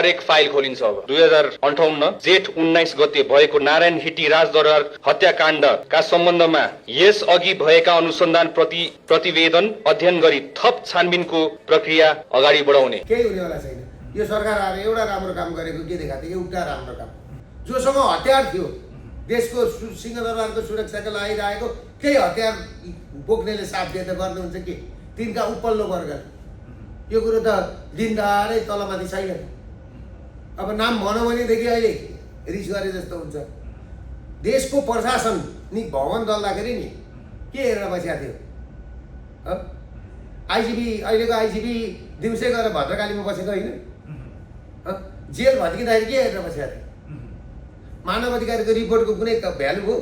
हरेक फाइल खोलिन्छ। अब 2058 जेठ 19 गते भएको नारायण हिटी राजदरबार हत्याकाण्डका सम्बन्धमा यस अघि भएका अनुसन्धान प्रतिवेदन अध्ययन गरी थप छानबिनको प्रक्रिया अगाडि बढाउने। केही हुनेवाला छैन। यो सरकार आएर एउटा राम्रो काम गरेको के देखाएको? एउटा राम्रो काम। जोसँग हतियार थियो, देशको सिंहदरबारको सुरक्षाको लागि राखेको केही हतियार बोक्नेले साथ दिए त गर्नुहुन्छ के? तिनका उपल्लो वर्ग। यो कुरो त दिनदारै तलमाथि छैन। अब नाम भनौँ भनेदेखि अहिले रिस गरे जस्तो हुन्छ। देशको प्रशासनिक भवन दल्दाखेरि नि के हेरेर बसेको थियो? आइजिपी, अहिलेको आइजिपी दिउँसै गएर भद्रकालीमा बसेको होइन? जेल भत्किँदाखेरि के हेरेर बसेको थियो? मानव अधिकारको रिपोर्टको कुनै भ्यालु हो?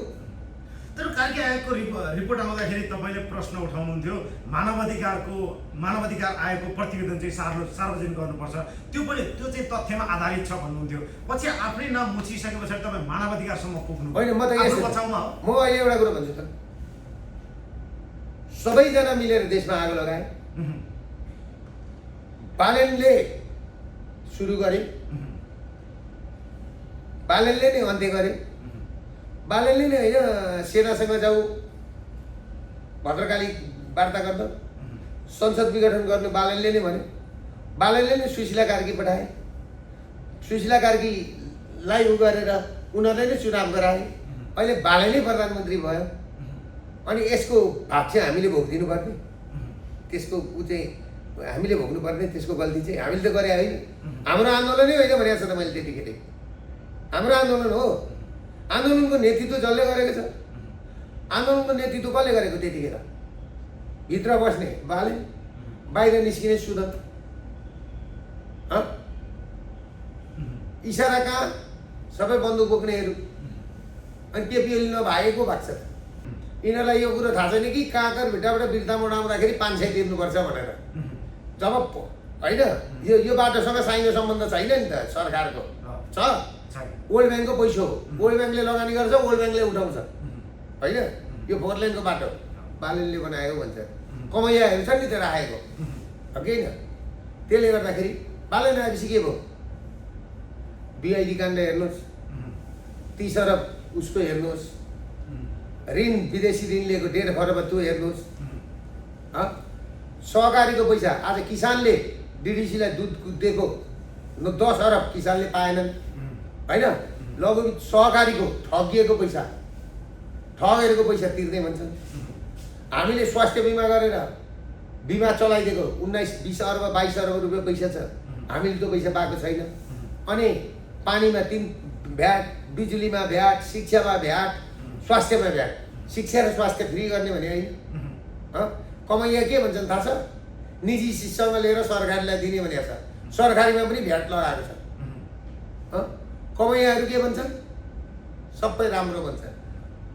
तर कार्की आयोगको रिपोर्ट आउँदाखेरि तपाईँले प्रश्न उठाउनुहुन्थ्यो मानव अधिकार आयोगको प्रतिवेदन चाहिँ सार्वजनिक गर्नुपर्छ, त्यो चाहिँ तथ्यमा आधारित छ भन्नुहुन्थ्यो। पछि आफ्नै नाम मुछिसके पछाडि तपाईँ मानव अधिकारसम्म पुग्नु होइन। म त यस्तो बचाउमा हो। म अहिले एउटा कुरो भन्छु त, सबैजना मिलेर देशमा आगो लगाए। बालेनले सुरु गरे, बालेनले नै अन्त्य गरे। बालेनले नै होइन सेनासँग जाऊ भद्रकाली वार्ता गर्न, संसद विघटन गर्नु बालेनले नै भन्यो। बालेनले नै सुशीला कार्की पठाए। सुशीला कार्कीलाई उ गरेर उनीहरूले नै चुनाव गराए। अहिले बालेनै प्रधानमन्त्री भयो। अनि यसको भाग चाहिँ हामीले भोगिदिनु पर्ने, त्यसको उ चाहिँ हामीले भोग्नुपर्ने, त्यसको गल्ती चाहिँ हामीले त गरे होइन। हाम्रो आन्दोलनै होइन भनेको छ त मैले त्यतिखेर। हाम्रो आन्दोलन हो। आन्दोलनको नेतृत्व जसले गरेको छ। आन्दोलनको नेतृत्व कसले गरेको त्यतिखेर? भित्र बस्ने बालेन, बाहिर निस्किने सुदन। इसारा कहाँ? सबै बन्दुक बोक्नेहरू। अनि केपी ओली नभएको भएको छ। यिनीहरूलाई यो कुरो थाहा छैन कि काँकर भिट्टाबाट बिर्तामोड आउँदाखेरि 500 तिर्नुपर्छ भनेर। जब होइन यो बाटोसँग साइनो सम्बन्ध छैन नि त सरकारको। छ वर्ल्ड ब्याङ्कको पैसा हो। वर्ल्ड ब्याङ्कले लगानी गर्छ, वर्ल्ड ब्याङ्कले उठाउँछ होइन। यो 4 लेनको बाटो बालेनले बनाएको भन्छ। कमैयाहरू छन् नि त राखेको, केही न। त्यसले गर्दाखेरि बालेन आएपछि के भयो? बिआइडी काण्ड हेर्नुहोस्, 30 अरब उसको हेर्नुहोस्, ऋण विदेशी ऋण लिएको 1.5 खरब त्यो हेर्नुहोस्। सहकारीको पैसा आज किसानले डिडिसीलाई दुध दिएको 10 अरब किसानले पाएनन् होइन। लघु सहकारीको ठगिएको पैसा, ठगेरको पैसा तिर्दै भन्छन्। हामीले स्वास्थ्य बिमा गरेर बिमा चलाइदिएको 19-20 अरब 22 अरब रुपियाँ पैसा छ। हामीले त्यो पैसा पाएको छैन। अनि पानीमा 3 भ्याट, बिजुलीमा भ्याट, शिक्षामा भ्याट, स्वास्थ्यमा भ्याट। शिक्षा र स्वास्थ्य फ्री गर्ने भने होइन। कमैया के भन्छन् थाहा छ? निजी शिक्षामा लिएर सरकारलाई दिने भनेको छ। सरकारीमा पनि भ्याट लगाएको छ। कमैयाहरू के भन्छन्? सबै राम्रो भन्छन्।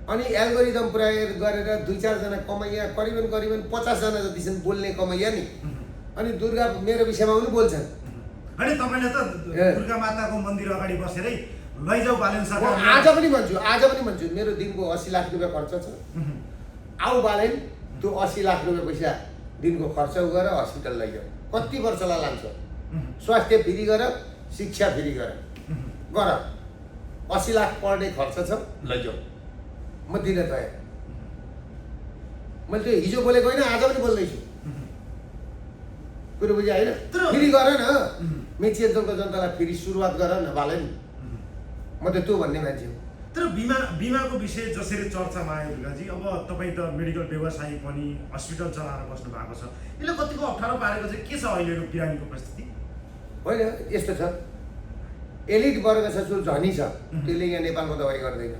अनि एल्गोरिदम प्रयोग गरेर 2-4 जना कमैया, करिबन 50 जना जति छन् बोल्ने कमैया नि। अनि दुर्गा मेरो विषयमा पनि बोल्छन्। अनि तपाईँले त दुर्गा माताको मन्दिर अगाडि बसेरै लैजाऊ बालेन सरकार। आज पनि भन्छु मेरो दिनको 80 लाख रुपियाँ खर्च छ। आऊ बालेन, त्यो 80 लाख रुपियाँ पैसा दिनको खर्च गर, हस्पिटल लैजाऊ। कति वर्षलाई लान्छ? स्वास्थ्य फ्री गर, शिक्षा फ्री गर। 80 लाख पर डे खर्च छ, लैजाऊ। म दिन तयार। मैले त्यो हिजो बोलेको होइन, आज पनि बोल्दैछु। कुरो बुझ्यो होइन? फेरि गर न, मेची अञ्चलको जनतालाई फेरि सुरुवात गर न बालेन। म त त्यो भन्ने मान्छे हो। तर बिमाको विषय जसरी चर्चामा आयो दुर्गाजी, अब तपाईँ त मेडिकल व्यवसायी पनि, हस्पिटल चलाएर बस्नु भएको छ, यसले कतिको अप्ठ्यारो पारेको चाहिँ के छ अहिलेको बिरामीको परिस्थिति? होइन यस्तो छ, एलिट वर्ग छ जो धनी छ, त्यसले यहाँ नेपालमा दबाई गर्दैन।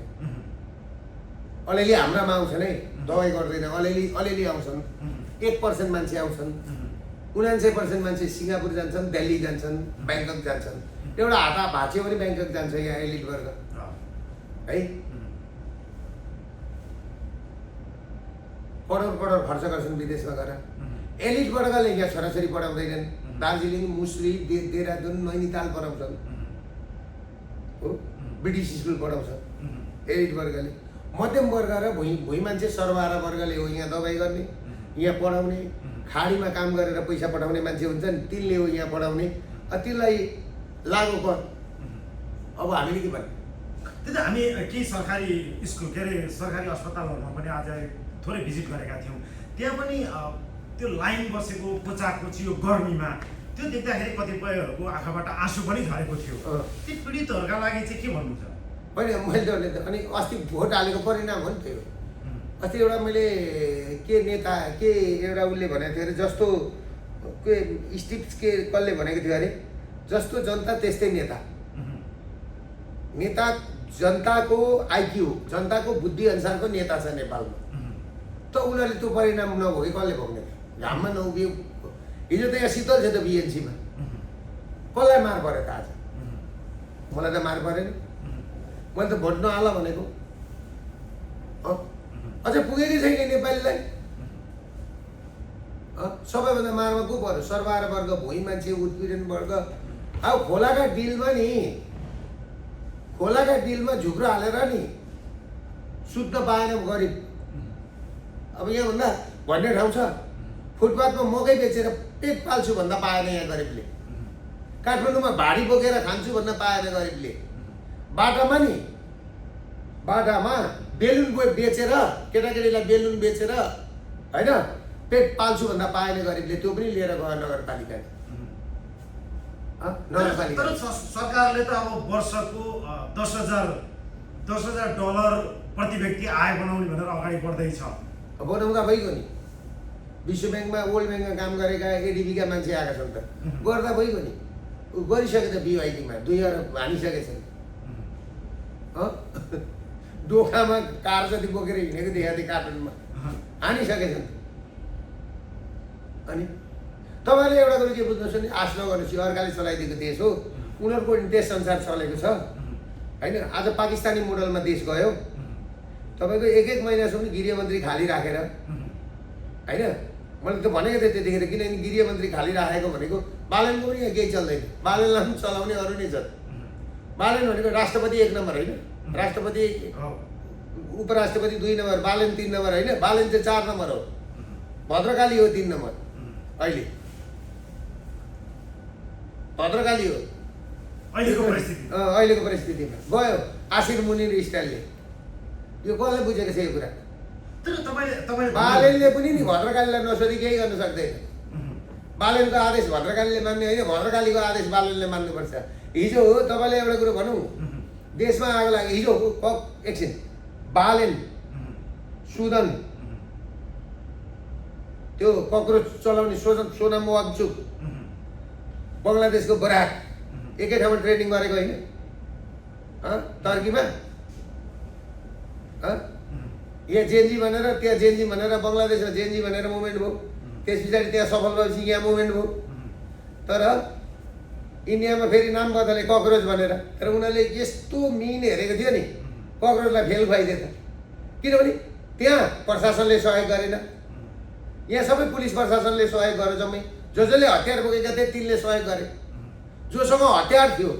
अलिअलि हाम्रामा आउँछन् है, दबाई गर्दैन। अलिअलि आउँछन्, 1% मान्छे आउँछन्। 99% मान्छे सिङ्गापुर जान्छन्, दिल्ली जान्छन्, ब्याङ्कक जान्छन्। एउटा हात भाँच्यो भने ब्याङ्कक जान्छ यहाँ एलिट वर्ग है। करोड खर्च गर्छन् विदेशमा गएर। एलिट वर्गले यहाँ छोराछोरी पढाउँदैनन्। दार्जिलिङ, मुसरी, देहरादुन, नैनीताल पढाउँछन् हो, ब्रिटिस स्कुल पढाउँछ एलिट वर्गले। मध्यम वर्ग र भुइँ मान्छे सर्वहारा वर्गले हो यहाँ दबाई गर्ने, यहाँ पढाउने। खाडीमा काम गरेर पैसा पठाउने मान्छे हुन्छन्, तिनले हो यहाँ पढाउने। तिनलाई लागु कर। अब हामीले के भन्ने? त्यही त हामी केही सरकारी स्कुल के अरे सरकारी अस्पतालहरूमा पनि आज थोरै भिजिट गरेका थियौँ। त्यहाँ पनि त्यो लाइन बसेको कोचाकोची यो गर्मीमा त्यो देख्दाखेरि कतिपयहरूको आँखाबाट आँसु पनि झरेको थियो। ती पीडितहरूका लागि चाहिँ के भन्नु छ? होइन मैले त अनि अस्ति भोट हालेको परिणाम हो नि त्यो। अस्ति एउटा मैले के नेता के एउटा उसले भनेको थियो अरे जस्तो के स्टिप्स के कसले भनेको थियो अरे जस्तो जनता त्यस्तै नेता। नेता जनताको आइक्यू जनताको बुद्धि अनुसारको नेता छ नेपालमा। त उनीहरूले त्यो परिणाम नभोगे कसले भोग्ने? घाममा नउभियो। हिजो त यहाँ शीतल छ त बिएनसीमा। कसलाई मार पऱ्यो त आज? मलाई त मार परेन। मैले त भोट नहाल भनेको। अझै पुगेकै छैन नेपालीलाई। सबैभन्दा मारमा को पऱ्यो? सरबार वर्ग, भुइँ मान्छे, उत्पीडन वर्ग। अब खोलाका डिलमा झुक्रो हालेर नि सुत्न पाएन गरिब। अब यहाँभन्दा भन्ने ठाउँ छ फुटपाथमा मकै बेचेर पेट पाल्छु भन्दा पाएन यहाँ गरिबले। काठमाडौँमा भाडी बोकेर खान्छु भन्न पाएन गरिबले। बाटामा बेलुन बेचेर केटाकेटीलाई बेलुन बेचेर होइन पेट पाल्छु भन्दा पाएन गरिबले। त्यो पनि लिएर गयो नगरपालिकाले। तर सरकारले त अब वर्षको $10,000 प्रति व्यक्ति आय बनाउने भनेर अगाडि बढ्दैछ। बनाउँदा भइगयो नि। विश्व ब्याङ्कमा वर्ल्ड ब्याङ्कमा काम गरेका एडिबीका मान्छे आएका छन् त। गर्दा भइगयो नि। गरिसके त बिवाइडीमा 2 अरब हानिसकेछन्। डोकामा कार जति बोकेर हिँडेको देखाएको थिएँ कार्टुनमा हानिसकेछन्। अनि तपाईँले एउटा कुरो के बुझ्नुहोस् भने आश नगर्नुहोस् यो अर्काले चलाइदिएको देश हो। उनीहरूको देश संसार चलेको छ होइन। आज पाकिस्तानी मोडलमा देश गयो। तपाईँको 1 महिनासम्म गृहमन्त्री खाली राखेर होइन। मैले त भनेको थिएँ त्यतिखेर किनभने गृहमन्त्री खाली राखेको भनेको बालनको पनि यहाँ केही चल्दैन। बालनलाई पनि चलाउने अरू नै छ। बालन भनेको राष्ट्रपति 1 नम्बर होइन। राष्ट्रपति उपराष्ट्रपति 2 नम्बर, बालन 3 नम्बर होइन। बालन चाहिँ 4 नम्बर हो। भद्रकाली हो 3 नम्बर अहिले। भद्रकाली हो अहिलेको परिस्थितिमा गयो आशिर मुनिर स्टाइलले। यो कसले बुझेको छ यो कुरा? बालनले पनि नि भद्रकालीलाई नसोधी केही गर्न सक्दैन। बालनको आदेश भद्रकालीले मान्ने होइन, भद्रकालीको आदेश बालनले मान्नुपर्छ। हिजो हो तपाईँले एउटा कुरो भनौँ देशमा आगो लाग्यो। हिजो एकछिन बालेन सुदन त्यो कक्रोच चलाउने सोनाम वाङचुक बङ्गलादेशको बराक एकै ठाउँमा ट्रेनिङ गरेको होइन टर्कीमा। यहाँ जेन्जी भनेर त्यहाँ जेन्जी भनेर बङ्गलादेशमा जेन्जी भनेर मुभमेन्ट भयो। त्यस पछाडि त्यहाँ सफल भएपछि यहाँ मुभमेन्ट भयो। तर इन्डियामा फेरि नाम बदले कक्रोच भनेर। तर उनीहरूले यस्तो मिन हेरेको थियो नि कक्रोचलाई फेल खुवाइदियो त। किनभने त्यहाँ प्रशासनले सहयोग गरेन। यहाँ सबै पुलिस प्रशासनले सहयोग गर्यो। जम्मै जसले हतियार बोकेका थिए तिनले सहयोग गरे। जोसँग हतियार थियो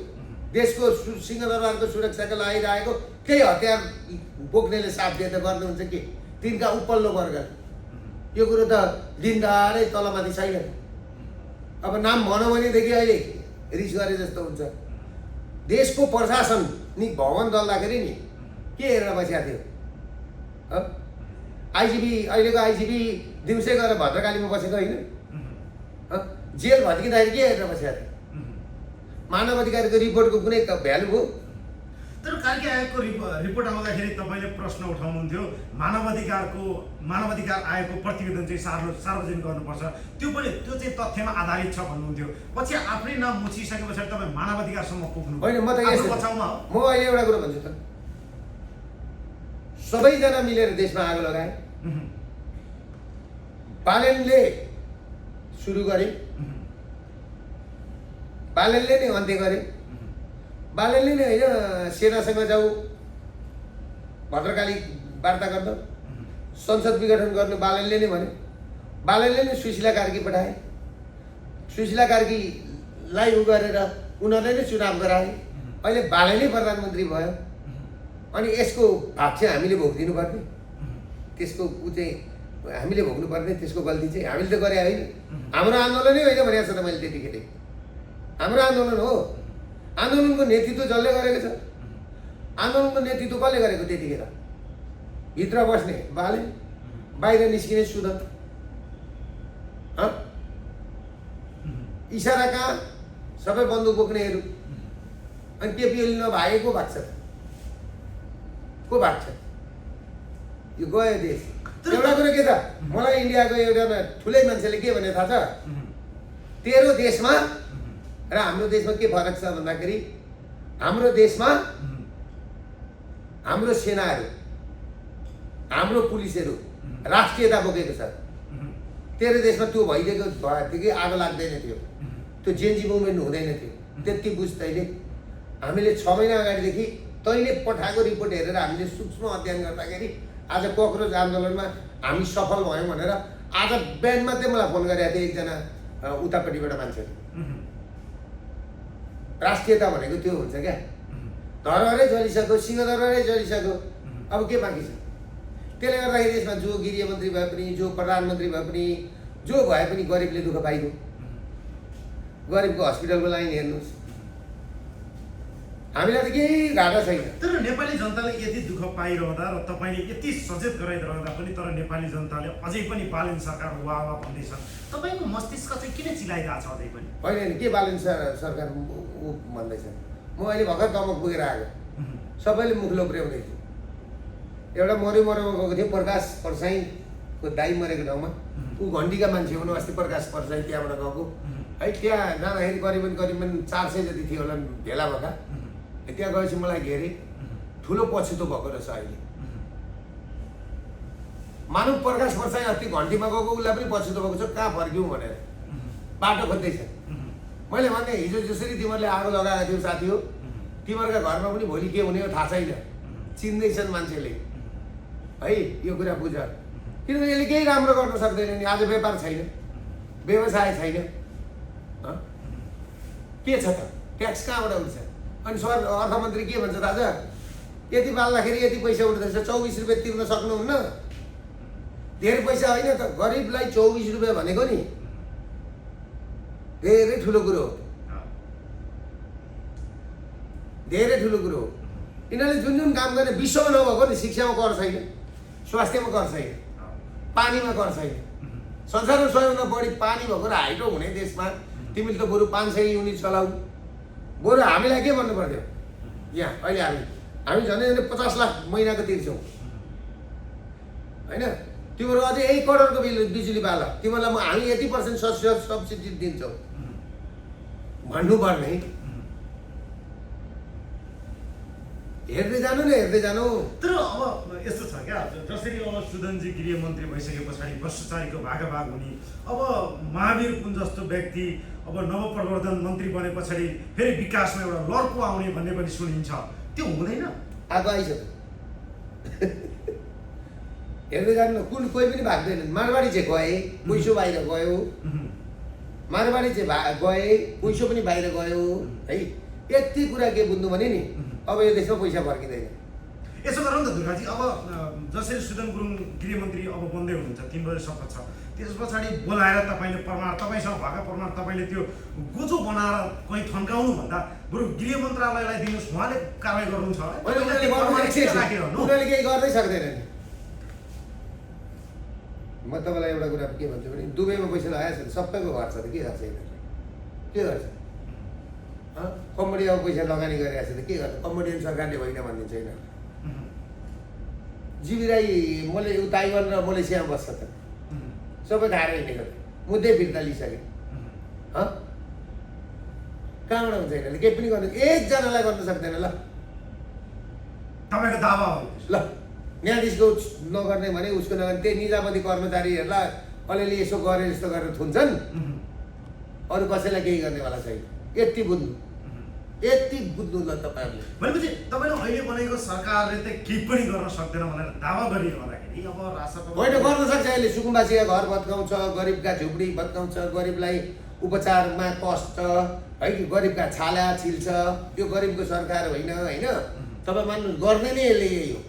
देशको सिंहदरबारको सुरक्षाको लागि राखेको केही हतियार बोक्नेले साथ दिए त गर्नुहुन्छ के? तिनका उपल्लो वर्ग। यो कुरो त दिनदारै तलमाथि छैन। अब नाम भनौँ भनेदेखि अहिले रिस गरे जस्तो हुन्छ। देशको प्रशासनिक भवन दल्दाखेरि नि के हेरेर बसेको थियो? आइजिपी अहिलेको आइजिपी दिउँसै गएर भद्रकालीमा बसेको होइन। जेल भत्किँदाखेरि के हेरेर बसेको थियो? मानव अधिकारको रिपोर्टको कुनै भ्यालु हो? तर कार्की आयोगको रिपोर्ट आउँदाखेरि तपाईँले प्रश्न उठाउनुहुन्थ्यो मानव अधिकार आयोगको प्रतिवेदन चाहिँ सार्वजनिक गर्नुपर्छ। त्यो चाहिँ तथ्यमा आधारित छ भन्नुहुन्थ्यो। पछि आफ्नै नाम मुछिसके पछाडि तपाईँ मानव अधिकारसम्म पुग्नु होइन। म त बचाउमा म अहिले एउटा कुरो भन्छु त सबैजना मिलेर देशमा आगो लगाए। बालेनले सुरु गरे। बालेनले नै अन्त्य गरे। बालेनले नै होइन सेनासँग जाऊ भद्रकाली वार्ता गर्दा संसद विघटन गर्नु बालेनले नै भने। बालेनले नै सुशीला कार्की पठाए। सुशीला कार्कीलाई उ गरेर उनीहरूले नै चुनाव गराए। अहिले बालेनै प्रधानमन्त्री भयो। अनि यसको भाग चाहिँ हामीले भोगिदिनु पर्ने। त्यसको उ चाहिँ हामीले भोग्नुपर्ने। त्यसको गल्ती चाहिँ हामीले त गरे होइन। हाम्रो आन्दोलनै होइन भनेको छ त मैले त्यतिखेर। हाम्रो आन्दोलन हो। आन्दोलनको नेतृत्व जसले गरेको छ, आन्दोलनको नेतृत्व कसले गरेको त्यतिखेर? भित्र बस्ने बाले, बाहिर निस्किने सुदन। इसारा कहाँ? सबै बन्दुक बोक्नेहरू। अनि केपी ओली नभए को भाग्छ? को भाग्छ? यो गयो देश। एउटा कुरो के त, मलाई इन्डियाको एउटा ठुलै मान्छेले के भने थाहा छ? तेरो देशमा र हाम्रो देशमा के फरक छ भन्दाखेरि हाम्रो देशमा हाम्रो सेनाहरू, हाम्रो पुलिसहरू राष्ट्रियता बोकेको छ। तेरो देशमा त्यो भइदिएको भएदेखि आगो लाग्दैन थियो, त्यो जेन्जी मुभमेन्ट हुँदैन थियो। त्यति बुझ तैँले। हामीले 6 महिना अगाडिदेखि तैँले पठाएको रिपोर्ट हेरेर हामीले सूक्ष्म अध्ययन गर्दाखेरि आज ककरोच आन्दोलनमा हामी सफल भयौँ भनेर आज बिहान मात्रै मलाई फोन गरेको थियो एकजना उतापट्टिबाट मान्छेले। राष्ट्रियता भनेको त्यो हुन्छ क्या, धरहरै जलिसक्यो, सिंहदरबारै जलिसक्यो, अब के बाँकी छ? त्यसले गर्दाखेरि यसमा जो गृहमन्त्री भए पनि, जो प्रधानमन्त्री भए पनि, जो भए पनि गरिबले दुःख पाइगयो। गरिबको हस्पिटलको लाइन हेर्नुहोस्, हामीलाई त केही घाटा छैन। तर नेपाली जनताले यति दुःख पाइरहँदा र तपाईँले यति सचेत गराइरहँदा पनि तर नेपाली जनताले अझै पनि बालन सरकार वाह वाह भन्दैछन्। तपाईँको मस्तिष्क चाहिँ किन चिलाइरहेको छ अझै पनि? होइन के बालन सरकार भन्दैछन्? म अहिले भर्खर दमक पुगेर आएको, सबैले मुख लोप्र्याउँदैछु। एउटा मरेमा गएको थियो प्रकाश परसाईको दाइ मरेको ठाउँमा, ऊ घन्टीका मान्छे हुनु। अस्ति प्रकाश परसाई त्यहाँबाट गएको है, त्यहाँ जाँदाखेरि करिबन 400 जति थियो होला भेला भएका। त्यहाँ गएपछि मलाई घेरे ठुलो पछुतो भएको रहेछ अहिले। मानव प्रकाश परसाई अस्ति घन्टीमा गएको उसलाई पनि पछुतो भएको छ, कहाँ फर्क्यौँ भनेर बाटो खोज्दैछ। मैले भने हिजो जसरी तिमीहरूले आगो लगाएको थियौ साथी हो, तिमीहरूका घरमा पनि भोलि के हुने हो थाहा छैन। चिन्दैछन् मान्छेले है, यो कुरा बुझ। किनभने यसले केही राम्रो गर्न सक्दैन नि। आज व्यापार छैन, व्यवसाय छैन, के छ त? ट्याक्स कहाँबाट उठ्छ? अनि अर्थमन्त्री के भन्छ थाहा छ? यति पाल्दाखेरि यति पैसा उठ्दैछ, 24 रुपियाँ तिर्न सक्नुहुन्न। धेरै पैसा होइन त, गरिबलाई 24 रुपियाँ भनेको नि धेरै ठुलो कुरो हो, धेरै ठुलो कुरो हो। यिनीहरूले जुन जुन काम गर्ने विश्वमा नभएको नि, शिक्षामा कर छैन, स्वास्थ्यमा कर छैन, पानीमा कर छैन। संसारमा सबैभन्दा बढी पानी भएको र हाइड्रो हुने देशमा तिमीले त बरु 500 युनिट चलाऊ। बरु हामीलाई के भन्नु पर्थ्यो? यहाँ अहिले हामी झन् 50 लाख महिनाको तिर्छौँ होइन? तिमीहरू अझै 1 करोडको बिजुली पाल, तिमीहरूलाई हामी यति % सब्सिडी दिन्छौँ भन्नुपर्ने। हेर्दै जानु न, हेर्दै जानु। तर अब यस्तो छ क्या, जसरी अब सुदनजी गृहमन्त्री भइसके पछाडि भ्रष्टाचारीको भागाभाग हुने, अब महावीर पुन जस्तो व्यक्ति अब नवप्रवर्धन मन्त्री बने पछाडि फेरि विकासमा एउटा लड्को आउने भन्ने पनि सुनिन्छ, त्यो हुँदैन? आगो आइसक्यो। हेर्दै जानु न, कोही पनि भाग्दैन। मारवाडी चाहिँ गए, पैसो बाहिर गयो। मारवाडी चाहिँ गए, पैसो पनि बाहिर गयो है। यति कुरा के बुझ्नु भने नि, अब यो देशमा पैसा फर्किँदैन। यसो गरौँ न त दुर्गाजी, अब जसरी सुदन गुरुङ गृहमन्त्री अब बन्दै हुनुहुन्छ, 3 बजे शपथ छ, त्यस पछाडि बोलाएर तपाईँले प्रमाण, तपाईँसँग भएको प्रमाण तपाईँले त्यो गोजो बनाएर कहीँ थन्काउनु भन्दा बरु गृह मन्त्रालयलाई दिनुहोस्, उहाँले कारवाही गर्नुहुन्छ होला। उनीहरूले केही गर्दै सक्दैन नि। म तपाईँलाई एउटा कुरा के भन्छु भने, दुबईमा पैसा लगाएको छ, सबैको घर छ त, के गर्छ यिनीहरूले? के गर्छ? कम्बोडियामा पैसा लगानी गरिरहेको छ त के गर्छ? कम्बोडियन सरकारले होइन भनिदिन्छ यिनीहरू। जीवी राई ताइवान र मलेसियामा बस्छ त, सबै खाएर हिँडेको मुद्दै फिर्ता लिइसके। कहाँबाट हुन्छ यिनीहरूले? केही पनि गर्नु, एकजनालाई गर्न सक्दैन। ल तपाईँको दावा हो ल, न्यायाधीशको नगर्ने भने उसको नगर्ने, त्यही निजामती कर्मचारीहरूलाई अलिअलि यसो गरे जस्तो गरेर थुन्छन्, अरू कसैलाई केही गर्नेवाला छैन। यति बुझ्नु, यति बुझ्नु ल तपाईँहरूले। भनेपछि तपाईँले अहिले बनेको सरकारले त केही पनि गर्न सक्दैन भनेर दावा गरिरहँदाखेरि अब राष्ट्रपति होइन, गर्न सक्छ। अहिले सुकुम्बासीका घर भत्काउँछ, गरिबका झुपडी भत्काउँछ, गरिबलाई उपचारमा कष्ट है, गरिबका छाला छिल्छ। यो गरिबको सरकार होइन होइन? तपाईँ मान्नु, गर्ने नै यसले यही हो।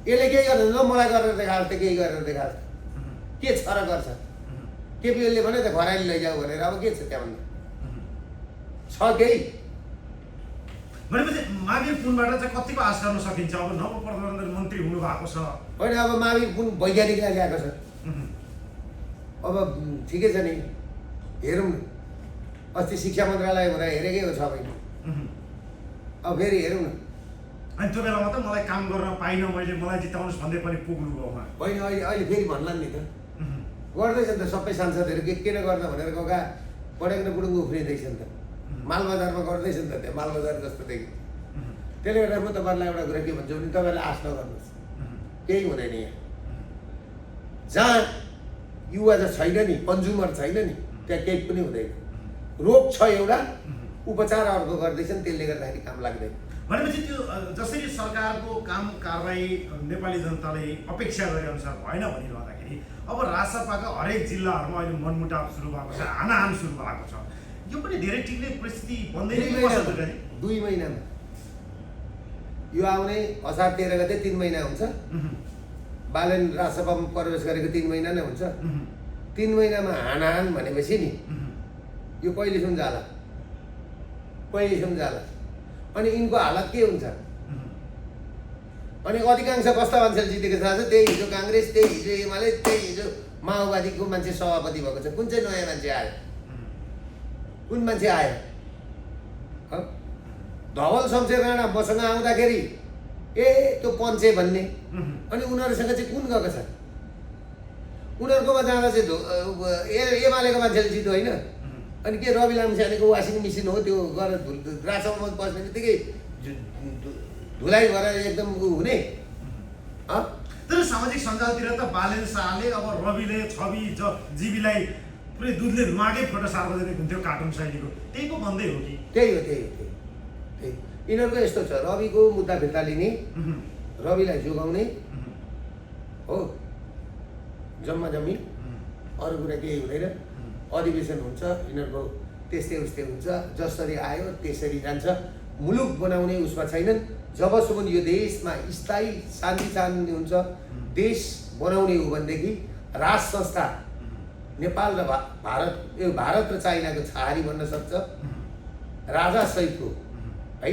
यसले केही गर्दैन। ल मलाई गरेर देखाएको त, केही गरेर देखाएको के छ र गर्छ? केपी ओलीले भन्यो त खराली लैजाऊ भनेर, अब के छ त्यहाँभन्दा? छ केही? भनेपछि महावीर पुनबाट चाहिँ कतिको आश गर्न सकिन्छ? अब नव प्रधानमन्त्री हुनु भएको छ होइन, अब महावीर पुन वैज्ञानिकलाई ल्याएको छ। अब ठिकै छ नि, हेरौँ न। अस्ति शिक्षा मन्त्रालय हुँदा हेरेकै हो 6 महिना। अब फेरि हेरौँ न। अनि त्यो बेलामा त मलाई काम गर्न पाइनँ मैले, मलाई जिताउनुहोस् भन्दै पनि पुग्नु भयो उहाँ। होइन, अहिले फेरि भन्ला नि त, गर्दैछ नि त सबै सांसदहरू किन गर्दा भनेर गएका पढेको बुढुङ्गो उफ्रिँदैछ नि त। मालबजारमा गर्दैछ नि त, त्यो मालबजार जस्तो देखि। त्यसले गर्दा म तपाईँहरूलाई एउटा कुरा के भन्छु भने तपाईँहरूले आश नगर्नुहोस्, केही हुँदैन यहाँ। जहाँ युवा चाहिँ छैन नि, कन्ज्युमर छैन नि, त्यहाँ केही पनि हुँदैन। रोग छ एउटा, उपचार अर्को गर्दैछन्, त्यसले गर्दाखेरि काम लाग्दैन। भनेपछि त्यो जसरी सरकारको काम कारबाही नेपाली जनताले अपेक्षा गरे अनुसार भएन भनिरहँदाखेरि अब राजसभाका हरेक जिल्लाहरूमा अहिले मनमुटाव सुरु भएको छ, हानाहान सुरु भएको छ। यो पनि धेरै टिक्ने परिस्थिति बन्दैन। 2 महिनामा यो आउने असार 13 गते 3 महिना हुन्छ। बालन राजसभामा प्रवेश गरेको 3 महिना नै हुन्छ। 3 महिनामा हानाहान भनेपछि नि यो कहिलेसम्म जाला, कहिलेसम्म जाला? अनि यिनको हालत के हुन्छ? अनि अधिकांश कस्ता मान्छेले जितेको थाहा छ? त्यही हिजो काङ्ग्रेस, त्यही हिजो एमाले, त्यही हिजो माओवादीको मान्छे सभापति भएको छ। कुन चाहिँ नयाँ मान्छे आयो? कुन मान्छे आयो? धवल शमशेर राणा मसँग आउँदाखेरि त्यो पञ्चे भन्ने, अनि उनीहरूसँग चाहिँ कुन गएको छ? उनीहरूकोमा जाँदा चाहिँ एमालेको मान्छेले जित्यो होइन? अनि के रवि लामिछानेको वासिङ मेसिन हो त्यो गरेर राजसभामा बस्ने बित्तिकै धुलाइ भएर एकदम हुने? तर सामाजिक सञ्जालतिर त बालेन शाहले अब रविले छवि जीवीलाई पुरै दुधले नुहाएकै फोटो सार्वजनिक हुन्थ्यो कार्टुन शैलीको, त्यही पो भन्दै हो कि? त्यही हो। यिनीहरूको यस्तो छ, रविको मुद्दा फिर्ता लिने, रविलाई जोगाउने हो, जम्मा जम्मी, अरू कुरा केही हुँदैन। अधिवेशन हुन्छ, यिनीहरूको त्यस्तै उस्तै हुन्छ, जसरी आयो त्यसरी जान्छ। मुलुक बनाउने उसमा छैनन्। जबसम्म यो देशमा स्थायी शान्ति चाहनुहुन्छ, देश बनाउने हो भनेदेखि राज संस्था नेपाल र भारत र चाइनाको छहारी बन्न सक्छ। राजा सहितको है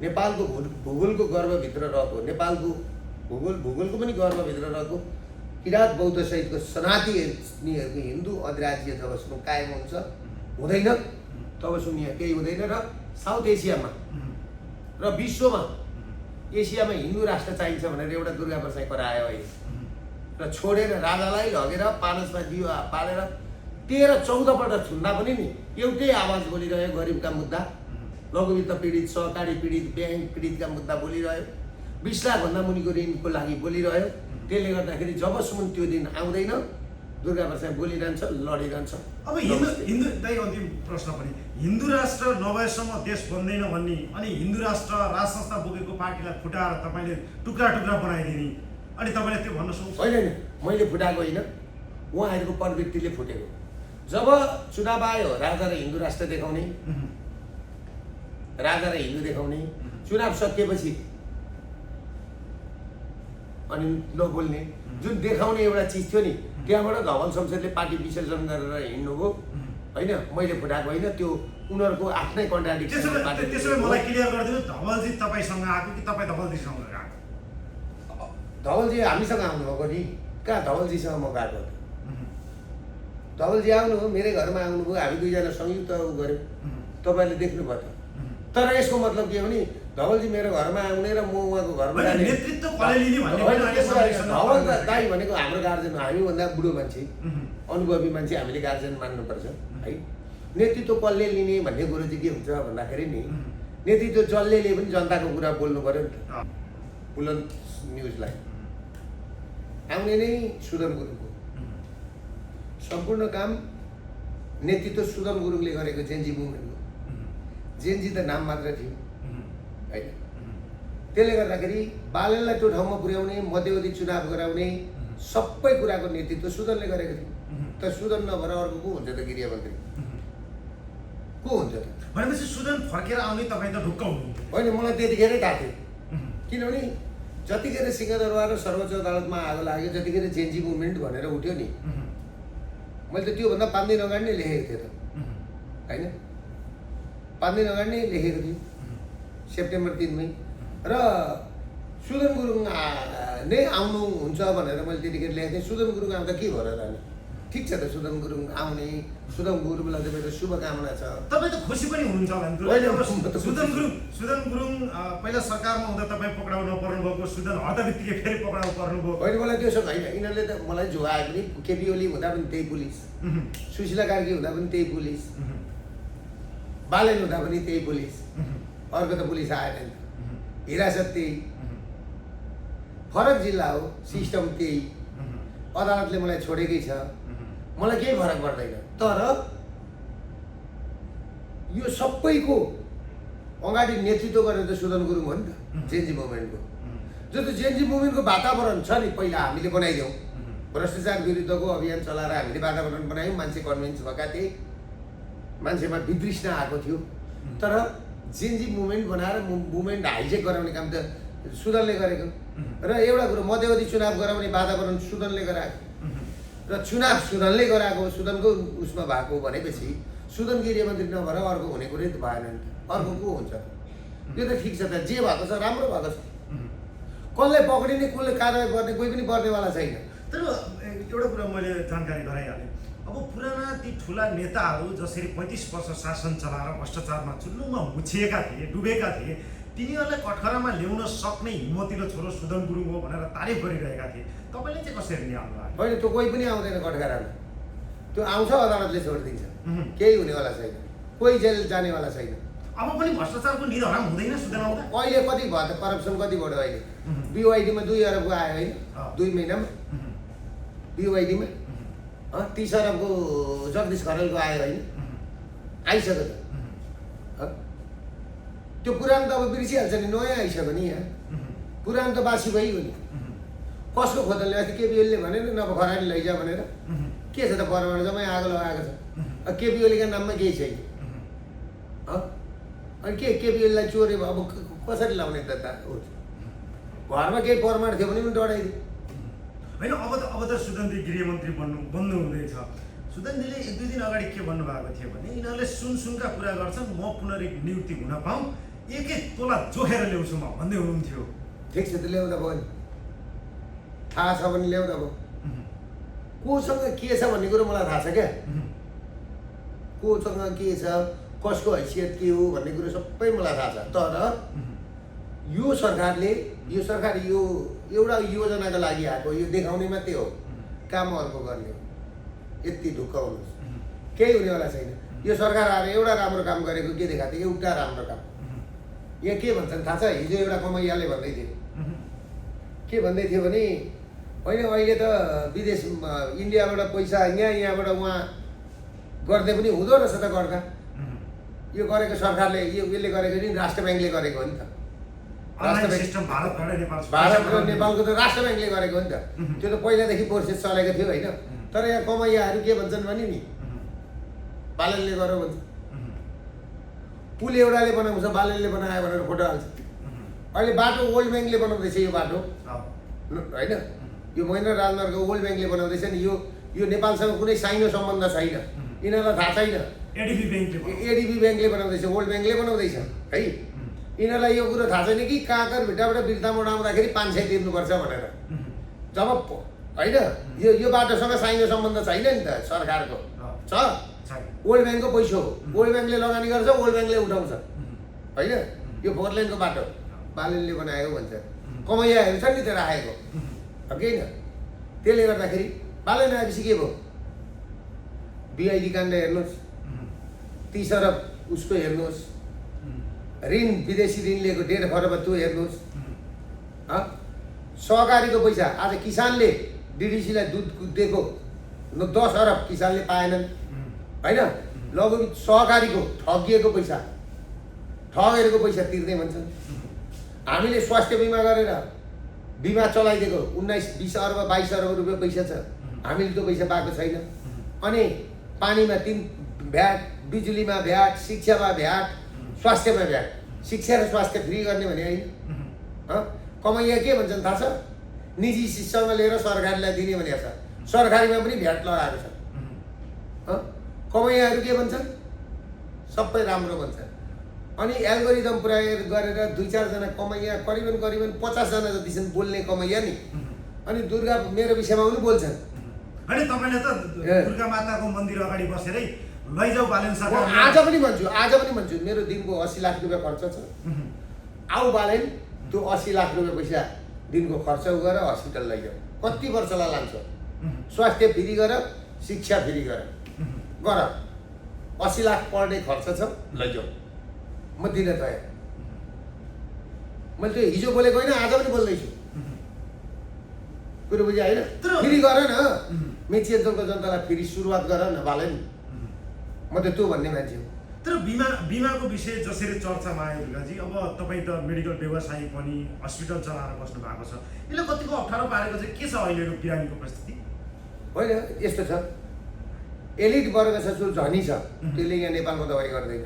नेपालको भूगोलको गर्भभित्र रहेको, नेपालको भूगोलको पनि गर्भभित्र रहेको किराँत बौद्ध सहितको सनातनीहरूको हिन्दू अधिराज्य जबसम्म कायम हुन्छ हुँदैन, तबसम्म यहाँ केही हुँदैन। र साउथ एसियामा र विश्वमा एसियामा हिन्दू राष्ट्र चाहिन्छ भनेर एउटा दुर्गा बसाइ करायो अहिले, र छोडेर राजालाई लगेर पानसमा दियो पालेर 13-14 पल्ट छुन्दा पनि नि एउटै आवाज बोलिरह्यो। गरिबका मुद्दा, लघुवित्त पीडित, सहकारी पीडित, ब्याङ्क पीडितका मुद्दा बोलिरह्यो। 20 लाखभन्दा मुनिको ऋणको लागि बोलिरह्यो। त्यसले गर्दाखेरि जबसम्म त्यो दिन आउँदैन दुर्गा बसाइ बोलिरहन्छ, लडिरहन्छ। अब हिन्दू दाइ अन्तिम प्रश्न पनि, हिन्दू राष्ट्र नभएसम्म देश बन्दैन भन्ने, अनि हिन्दू राष्ट्र राज संस्था बोकेको पार्टीलाई फुटाएर तपाईँले टुक्रा टुक्रा बनाइदिने, अनि तपाईँले त्यो भन्न सक्नुहुन्छ? होइन, मैले फुटाएको होइन, उहाँहरूको प्रवृत्तिले फुटेको। जब चुनाव आयो राजा र हिन्दू राष्ट्र देखाउने, राजा र हिन्दू देखाउने, चुनाव सकिएपछि अनि नबोल्ने जुन देखाउने एउटा चिज थियो नि, त्यहाँबाट धवल शमशेरले पार्टी विसर्जन गरेर हिँड्नुभयो होइन। मैले फुटाएको होइन, त्यो उनीहरूको आफ्नै कन्ट्राडिक्सन। त्यसो भए मलाई क्लियर गरिदिनु, धवलजी तपाईँसँग आएको कि तपाईँ धवलजीसँग आएको? धवलजी हामीसँग आउनुभएको नि, कहाँ धवलजीसँग म गएको? धवलजी आउनु हो, मेरै घरमा आउनुभयो, हामी दुईजना संयुक्त गऱ्यौँ, तपाईँले देख्नुभयो त। तर यसको मतलब के हो नि, धवलजी मेरो घरमा आउने र म उहाँको घरमा जाने नेतृत्व कसले लिने भन्ने धवल दाइ भनेको हाम्रो गार्जेन हो, हामीभन्दा बुढो मान्छे, अनुभवी मान्छे, हामीले गार्जेन मान्नुपर्छ है। नेतृत्व कसले लिने भन्ने कुरो चाहिँ के हुन्छ भन्दाखेरि नि, नेतृत्व जसले पनि जनताको कुरा बोल्नु पऱ्यो नि त। बुलन्द न्युजलाई आउने नै सुदन गुरुङको सम्पूर्ण काम नेतृत्व सुदन गुरुङले गरेको जेनजी मुभमेन्टको। जेनजी त नाम मात्र थियो होइन। त्यसले गर्दाखेरि बालनलाई त्यो ठाउँमा पुर्याउने, मध्यवधि चुनाव गराउने सबै कुराको नेतृत्व सुदनले गरेको थियो। त सुदन नभएर अर्को को हुन्छ त? गृहमन्त्री को हुन्छ त? भनेपछि सुदन फर्केर आउने तपाईँ त ढुक्क हुनुहुन्थ्यो? होइन, मलाई त्यतिखेरै थाहा थियो। किनभने जतिखेर सिंहदरबार र सर्वोच्च अदालतमा आगो लाग्यो, जतिखेर जेनजी मुभमेन्ट भनेर उठ्यो नि, मैले त त्योभन्दा 5 दिन अगाडि नै लेखेको थिएँ त होइन। 5 दिन अगाडि नै लेखेको थिएँ। सेप्टेम्बर 3 मै र सुदन गुरुङ नै आउनुहुन्छ भनेर मैले त्यतिखेर ल्याएको थिएँ। सुदन गुरुङ आउँदा के भएर रहने? ठिक छ त, सुदन गुरुङ आउने, सुदन गुरुङलाई त मेरो शुभकामना छ। तपाईँ त खुसी पनि हुनुहुन्छ होला नि। सुदन गुरुङ पहिला सरकारमा हुँदा तपाईँ पक्राउ नपर्नु भएको, सुदन हट्दा बित्तिकै फेरि पक्राउ पर्नुभयो। होइन, मलाई त्यो सब होइन। यिनीहरूले त मलाई झुगाए पनि, केपी ओली हुँदा पनि त्यही पुलिस, सुशीला कार्की हुँदा पनि त्यही पुलिस, बालेन हुँदा पनि त्यही पुलिस, अर्को त पुलिस आएन नि त। हिरासत त्यही, फरक जिल्ला हो, सिस्टम त्यही, अदालतले मलाई छोडेकै छ, मलाई केही फरक पर्दैन। तर यो सबैको अगाडि नेतृत्व गरेर त सुदन गुरुङ हो नि त, जेएनजी मुभमेन्टको। जो त जेएनजी मुभमेन्टको वातावरण छ नि, पहिला हामीले बनाइदियौँ। भ्रष्टाचार विरुद्धको अभियान चलाएर हामीले वातावरण बनायौँ, मान्छे कन्भिन्स भएका थिए, मान्छेमा वितृष्णा आएको थियो। तर जेएनजी मुभमेन्ट बनाएर मुभमेन्ट हाइजेक गराउने काम त सुदनले गरेको। र एउटा कुरो, मध्यावधि चुनाव गराउने वातावरण सुदनले गराएको र चुनाव सुदनले गराएको, सुदनको उसमा भएको भनेपछि सुदन गृहमन्त्री नभएर अर्को हुने कुरै त भएन नि त। अर्को को हुन्छ? त्यो त ठिक छ त, जे भएको छ राम्रो भएको छ। कसलाई पक्रिने, कसले कारवाही गर्ने, कोही पनि पर्नेवाला छैन। तर एउटा कुरा मैले जानकारी गराइहालेँ। अब पुराना ती ठुला नेताहरू जसरी 35 वर्ष शासन चलाएर भ्रष्टाचारमा चुल्लुमा मुछिएका थिए, डुबेका थिए, तिनीहरूलाई कठघरामा ल्याउन सक्ने हिम्मतिलो छोरो सुदन गुरुङ हो भनेर तारिफ गरिरहेका थिए। तपाईँले चाहिँ कसरी निहाल्नु भएको? होइन, त्यो कोही पनि आउँदैन कठघरामा। त्यो आउँछ, अदालतले छोडिदिन्छ, केही हुनेवाला छैन, कोही जेल जानेवाला छैन। अब पनि भ्रष्टाचारको निधराम हुँदैन सुदन आउँदा? अहिले कति भयो त, करप्सन कति बढ्यो अहिले? बिओआइडीमा 2 अरबको आयो होइन, 2 महिनामा बिओआइडीमा 30 अरबको जगदीश खरेलको आयो होइन, आइसक्यो त। त्यो पुरानो त अब बिर्सिहाल्छ नि, नयाँ आइसक्यो नि। यहाँ पुरानो त बासी भइगयो नि। कसको खोतलले? अस्ति केपी ओलीले भनेन नभए खरानी लैजा भनेर। के छ त, परमाणु जम्मै आगो लगाएको छ। केपी ओलीका नाममा केही छैन। अनि केपी ओलीलाई चोर्यो अब कसरी लाउने त? घरमा केही परमाणु थियो भने पनि डढाइदियो होइन। अब त सुदनजी गृहमन्त्री बन्नु हुँदैछ। सुदनजीले 1-2 दिन अगाडि के भन्नुभएको थियो भने यिनीहरूले सुनका कुरा गर्छन्, म पुनर्नियुक्ति हुन पाऊँ, 1-1 तोला जोखेर ल्याउँछु म भन्दै हुनुहुन्थ्यो। ठिक छ त, ल्याउँदा भयो नि, थाहा छ भने ल्याउँदा भयो। कोसँग के छ भन्ने कुरो मलाई थाहा छ क्या। कोसँग के छ, कसको हैसियत के हो भन्ने कुरो सबै मलाई थाहा छ। तर यो सरकार यो एउटा योजनाको लागि आएको, यो देखाउने मात्रै हो, काम अर्को गर्ने हो। यति ढुक्क हुनुहोस्, केही हुनेवाला छैन। यो सरकार आएर एउटा राम्रो काम गरेको के देखाएको थियो? एउटा राम्रो काम। यहाँ के भन्छन् थाहा छ? हिजो एउटा कमैयाले भन्दै थियो, के भन्दै थियो भने होइन अहिले त विदेश इन्डियाबाट पैसा यहाँबाट उहाँ गर्दै पनि हुँदो रहेछ त गर्दा। यो गरेको सरकारले, यसले गरेको नि राष्ट्र ब्याङ्कले गरेको हो नि त। भारत र नेपालको त राष्ट्र ब्याङ्कले गरेको हो नि त। त्यो त पहिलादेखि प्रोसेस चलेको थियो होइन। तर यहाँ कमैयाहरू के भन्छन् भने नि बालनले गऱ्यो भन्छ, पुल एउटाले बनाउँछ, बालनले बनायो भनेर फोटो हाल्छ। अहिले बाटो वर्ल्ड ब्याङ्कले बनाउँदैछ, यो बाटो होइन, यो महेन्द्र राजमार्ग वर्ल्ड ब्याङ्कले बनाउँदैछ नि। यो नेपालसँग कुनै साइनो सम्बन्ध छैन, यिनीहरूलाई थाहा छैन। एडिबी ब्याङ्कले बनाउँदैछ, वर्ल्ड ब्याङ्कले बनाउँदैछ है। यिनीहरूलाई यो कुरो थाहा छैन कि काँकर भिटाबाट बिर्तामोड आउँदाखेरि 500 तिर्नुपर्छ भनेर। जब होइन, यो बाटोसँग साइनो सम्बन्ध छैन नि त सरकारको, छ वर्ल्ड ब्याङ्कको पैसा हो। वर्ल्ड ब्याङ्कले लगानी गर्छ, वर्ल्ड ब्याङ्कले उठाउँछ होइन। यो 4 लेनको बाटो बालनले बनाएको भन्छ, कमैयाहरू छ नि त राखेको, कि होइन? त्यसले गर्दाखेरि बालन आएपछि के भयो? बिआइडी काण्ड हेर्नुहोस्, 30 अरब उसको हेर्नुहोस्, ऋण विदेशी ऋण लिएको 1.5 खरब त्यो हेर्नुहोस्। सहकारीको पैसा आज किसानले डिडिसीलाई दुध दिएको 10 अरब किसानले पाएनन् होइन। लघु सहकारीको ठगिएको पैसा, ठगेरको पैसा तिर्दै भन्छन्। हामीले स्वास्थ्य बिमा गरेर बिमा चलाइदिएको 19-20 अरब 22 अरब रुपियाँ पैसा छ, हामीले त्यो पैसा पाएको छैन। अनि पानीमा 3 भ्याट, बिजुलीमा भ्याट, शिक्षामा भ्याट, स्वास्थ्यमा भ्याट। शिक्षा र स्वास्थ्य फ्री गर्ने भने होइन। कमैया के भन्छन् थाहा छ? निजी शिक्षासँग लिएर सरकारीलाई दिने भनेको छ, सरकारीमा पनि भ्याट लगाएको छ। कमैयाहरू के भन्छन्? सबै राम्रो भन्छन्। अनि एल्गोरिदम प्रयोग गरेर 2-4 जना कमैया करिबन 50 जना जति छन् बोल्ने कमैया नि। अनि दुर्गा मेरो विषयमा पनि बोल्छन्। अनि तपाईले त दुर्गा माताको मन्दिर अगाडि बसेरै लैजाऊ बालेन म सरकार आज पनि भन्छु मेरो दिनको 80 लाख रुपैयाँ खर्च छ। आऊ बालेन त्यो 80 लाख रुपैयाँ पैसा दिनको खर्च गरेर हस्पिटल लैजाऊ। कति वर्षलाई लान्छ? स्वास्थ्य फ्री गर, शिक्षा फ्री गर। 80 लाख पर डे खर्च छ, लैजाऊ। म दिन तयार। मैले त्यो हिजो बोलेको होइन, आज पनि बोल्दैछु। कुरो बुझ्यो होइन? फेरि गर न। मेची अञ्चलको जनतालाई फेरि सुरुवात गर न बालेन। म त त्यो भन्ने मान्छे हो। तर बिमाको विषय जसरी चर्चामा आयो दुर्गाजी, अब तपाईँ त मेडिकल व्यवसायी पनि हस्पिटल चलाएर बस्नु भएको छ, यसले कतिको अप्ठ्यारो पारेको चाहिँ के छ अहिलेको बिरामीको परिस्थिति? होइन, यस्तो छ, एलिट वर्ग छ जो धनी छ त्यसले यहाँ नेपालमा दबाई गर्दैन।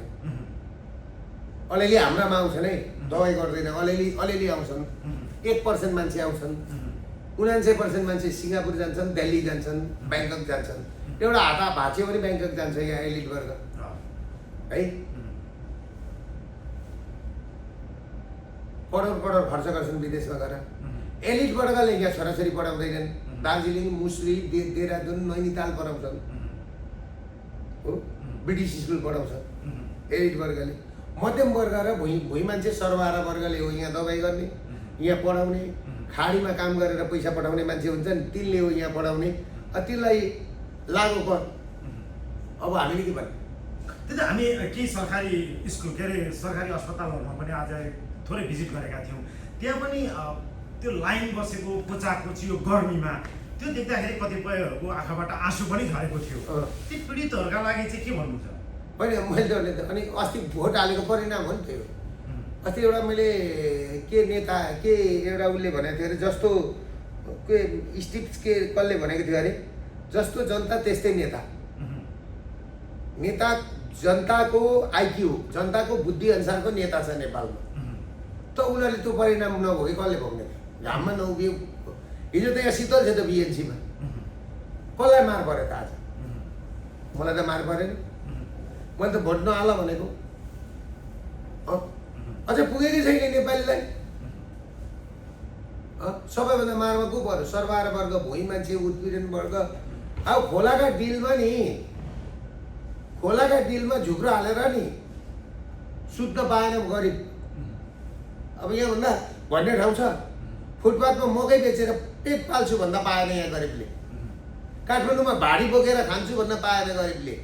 अलिअलि हाम्रामा आउँछन् है, दबाई गर्दैन। अलिअलि आउँछन्, 1% मान्छे आउँछन्। 99% मान्छे सिङ्गापुर जान्छन्, दिल्ली जान्छन्, ब्याङ्कक जान्छन्। एउटा हात भाँच्यो भने ब्याङ्कक जान्छ यहाँ एलिट वर्ग है। करोड खर्च गर्छन् विदेशमा गएर। एलिट वर्गले यहाँ छोराछोरी पढाउँदैनन्। दार्जिलिङ, मुसरी, देहरादुन, नैनीताल पढाउँछन् हो, ब्रिटिस स्कुल पढाउँछन् एलिट वर्गले। मध्यम वर्ग र भुइँ मान्छे सर्वहारा वर्गले हो यहाँ दबाई गर्ने, यहाँ पढाउने, खाडीमा काम गरेर पैसा पठाउने मान्छे हुन्छन्, तिनले हो यहाँ पढाउने। तिनलाई लागु कर। अब हामीले के भन्ने? त्यही त हामी केही सरकारी स्कुल के अरे सरकारी अस्पतालहरूमा पनि आज थोरै भिजिट गरेका थियौँ। त्यहाँ पनि त्यो लाइन बसेको कोचाकोची यो गर्मीमा त्यो देख्दाखेरि कतिपयहरूको आँखाबाट आँसु पनि झरेको थियो। ती पीडितहरूका लागि चाहिँ के भन्नु छ? होइन, मैले त अनि अस्ति भोट हालेको परिणाम हो नि त्यो। अस्ति एउटा मैले के नेता के एउटा उसले भनेको थियो अरे, जस्तो के स्टिप्स के कसले भनेको थियो अरे, जस्तो जनता त्यस्तै नेता। नेता जनताको आइक्यू, जनताको बुद्धि अनुसारको नेता छ नेपालमा। त उनीहरूले त्यो परिणाम नभोगे कसले भोग्ने थियो? घाममा नउभियो। हिजो त यहाँ शीतल छ त बिएनसीमा, कसलाई मार पऱ्यो त आज? मलाई त मार परेन। मैले त भोट नहाल भनेको। अझ पुगेकै छैन नेपालीलाई। सबैभन्दा मारमा को पऱ्यो? सर्वहारा वर्ग, भुइँ मान्छे, उत्पीडन वर्ग। अब खोलाका डिलमा झुक्रो हालेर नि सुत्न पाएन गरिब। अब यहाँभन्दा भन्ने ठाउँ छ, फुटपाथमा मकै बेचेर पेट पाल्छु भन्दा पाएन यहाँ गरिबले। काठमाडौँमा भाडी बोकेर खान्छु भन्न पाएन गरिबले।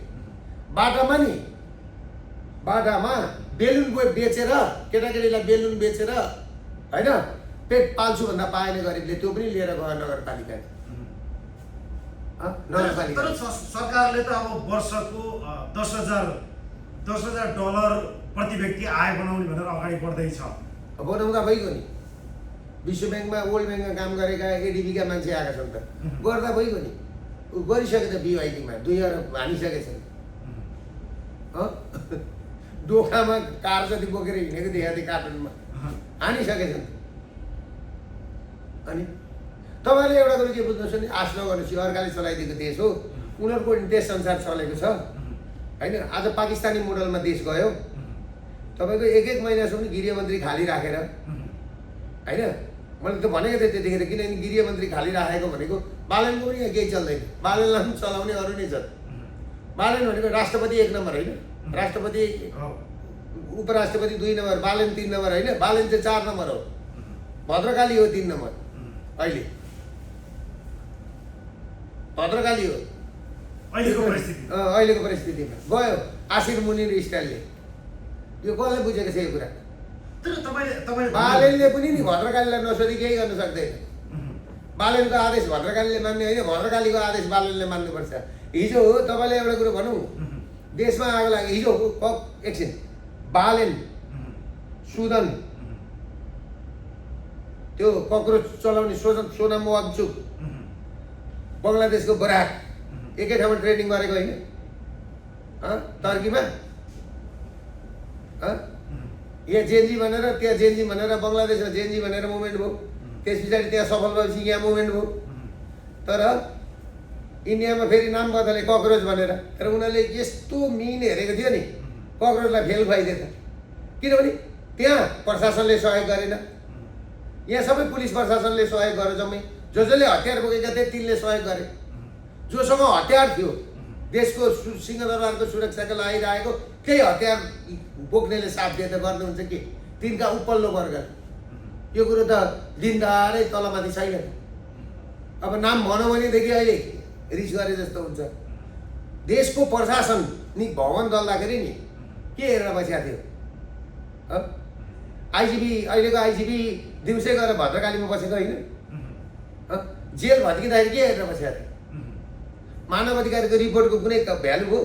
बाटामा बेलुन बेचेर, केटाकेटीलाई बेलुन बेचेर होइन पेट पाल्छु भन्दा पाएन गरिबले। त्यो पनि लिएर गयो नगरपालिकाले। तर सरकारले त अब वर्षको $10,000 प्रति व्यक्ति आय बनाउने भनेर अगाडि बढ्दैछ। बनाउँदा भइगयो नि। विश्व ब्याङ्कमा, वर्ल्ड ब्याङ्कमा काम गरेका एडिबीका मान्छे आएका छन् त, गर्दा भइगयो नि। गरिसके त बिवाइडीमा 2 अरब हानिसकेछन्। डोखामा कार जति बोकेर हिँडेको देखाएको थिएँ कार्टुनमा, हानिसकेछन्। अनि तपाईँले एउटा कुरो के बुझ्नुहोस् भने, आश नगर्नुहोस्, अर्काले चलाइदिएको देश हो, उनीहरूको देश संसार चलेको छ होइन। आज पाकिस्तानी मोडलमा देश गयो। तपाईँको 1 महिनासम्म गृहमन्त्री खाली राखेर होइन। मैले त भनेको थिएँ त्यतिखेर, किनभने गृहमन्त्री खाली राखेको भनेको बालनको पनि यहाँ केही चल्दैन। बालनलाई पनि चलाउने अरू नै छन्। बालन भनेको राष्ट्रपति 1 नम्बर होइन, राष्ट्रपति उपराष्ट्रपति 2 नम्बर, बालन 3 नम्बर होइन। बालन चाहिँ 4 नम्बर हो। भद्रकाली हो 3 नम्बर अहिले। भद्रकाली हो अहिलेको परिस्थितिमा गयो आशिर मुनिर स्टाइलले। यो कसले बुझेको छ यो कुरा? बालनले पनि नि भद्रकालीलाई नसोधी केही गर्न सक्दैन। बालनको आदेश भद्रकालीले मान्ने होइन, भद्रकालीको आदेश बालनले मान्नुपर्छ। हिजो हो तपाईँले एउटा कुरो भनौँ, देशमा आगो लाग्यो हिजो एकछिन। बालेन, सुदन, त्यो कक्रोच चलाउने सोनाम वाङचुक, बङ्गलादेशको बराक एकै ठाउँमा ट्रेनिङ गरेको होइन टर्कीमा। यहाँ जेन्जी भनेर, त्यहाँ जेन्जी भनेर, बङ्गलादेशमा जेन्जी भनेर मुभमेन्ट भयो। त्यस पछाडि त्यहाँ सफल भएपछि यहाँ मुभमेन्ट भयो। तर इन्डियामा फेरि नाम बदले कक्रोच भनेर। तर उनीहरूले यस्तो मिन हेरेको थियो नि, कक्रोचलाई फेल खुवाइदियो त। किनभने त्यहाँ प्रशासनले सहयोग गरेन, यहाँ सबै पुलिस प्रशासनले सहयोग गरे, जम्मै जसले हतियार बोकेका थिए तिनले सहयोग गरे। जोसँग हतियार थियो देशको सिंहदरबारको सुरक्षाको लागि राखेको केही हतियार बोक्नेले साथ दिए त गर्नुहुन्छ के? तिनका उपल्लो वर्ग। यो कुरो त दिनदारै तलमाथि छैन। अब नाम भनौँ भनेदेखि अहिले रिस गरे जस्तो हुन्छ। देशको प्रशासनिक भवन दल्दाखेरि नि के हेरेर बसेको थियो? आइजिपी, अहिलेको आइजिपी दिउँसै गएर भद्रकालीमा बसेको होइन? जेल भत्किँदाखेरि के हेरेर बसेको थियो? मानव अधिकारको रिपोर्टको कुनै भ्यालु हो?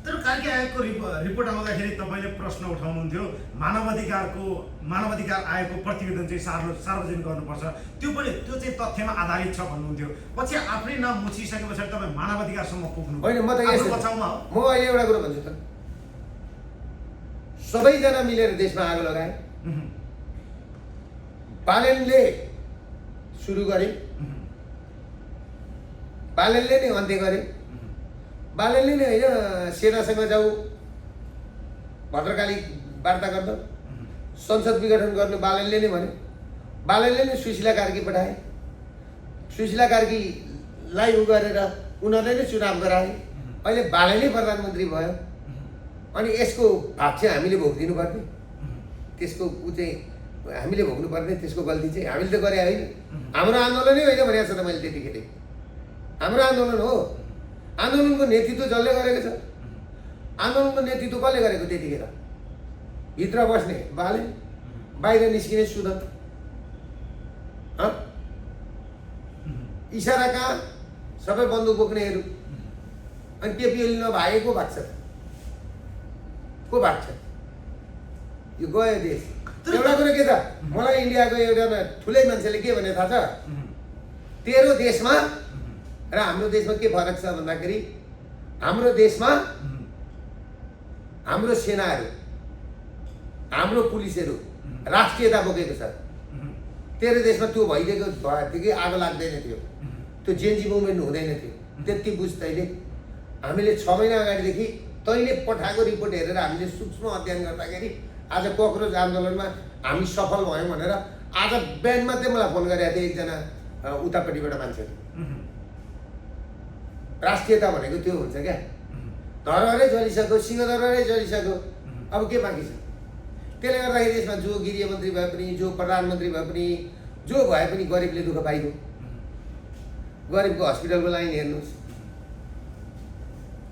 तर कार्की आयोगको रिपोर्ट आउँदाखेरि तपाईँले प्रश्न उठाउनुहुन्थ्यो मानव अधिकार आयोगको प्रतिवेदन चाहिँ सार्वजनिक गर्नुपर्छ, त्यो चाहिँ तथ्यमा आधारित छ भन्नुहुन्थ्यो। पछि आफ्नै नाम मुछिसके पछाडि तपाईँ मानव अधिकारसम्म पुग्नु होइन। म त यस्तो बचाउमा हो। म अहिले एउटा कुरो भन्छु त, सबैजना मिलेर देशमा आगो लगाए। बालेनले सुरु गरे, बालेनले नै अन्त्य गरे। बालेनले नै होइन सेनासँग जाऊ भद्रकाली वार्ता गर्न, संसद विघटन गर्नु बालेनले नै भने। बालेनले नै सुशीला कार्की पठाए, सुशीला कार्कीलाई उ गरेर उनीहरूले नै चुनाव गराए। अहिले बालेनै प्रधानमन्त्री भयो। अनि यसको भाग चाहिँ हामीले भोगिदिनु पर्ने, त्यसको ऊ चाहिँ हामीले भोग्नुपर्ने, त्यसको गल्ती चाहिँ हामीले त गरे होइन। हाम्रो आन्दोलनै होइन भनेको छ त मैले त्यतिखेर। हाम्रो आन्दोलन हो। आन्दोलनको नेतृत्व जसले गरेको छ, आन्दोलनको नेतृत्व कसले गरेको त्यतिखेर? भित्र बस्ने बालेन, बाहिर निस्किने सुदन। इसारा कहाँ? सबै बन्दुक बोक्नेहरू। अनि केपिओली नभए को भाग्छ? को भाग्छ? यो गयो देश। एउटा कुरो के त, मलाई इन्डियाको एउटा ठुलै मान्छेले के भने थाहा छ? तेरो देशमा र हाम्रो देशमा के फरक छ भन्दाखेरि, हाम्रो देशमा हाम्रो सेनाहरू, हाम्रो पुलिसहरू राष्ट्रियता बोकेको छ। तेरो देशमा त्यो भइदिएको भएदेखि आगो लाग्दैन थियो, त्यो जेन्जी मुभमेन्ट हुँदैन थियो। त्यति बुझ तैँले। हामीले 6 महिना अगाडिदेखि तैँले पठाएको रिपोर्ट हेरेर हामीले सूक्ष्म अध्ययन गर्दाखेरि आज कक्रोच आन्दोलनमा हामी सफल भयौँ भनेर आज बिहान मात्रै मलाई फोन गरेको थियो एकजना उतापट्टिबाट मान्छेले। राष्ट्रियता भनेको त्यो हुन्छ क्या? धरहरै जलिसक्यो, सिंहदरबारै जलिसक्यो, अब के बाँकी छ? त्यसले गर्दाखेरि यसमा जो गृहमन्त्री भए पनि, जो प्रधानमन्त्री भए पनि, जो भए पनि गरिबले दुःख पाइयो। गरिबको हस्पिटलको लाइन हेर्नुहोस्,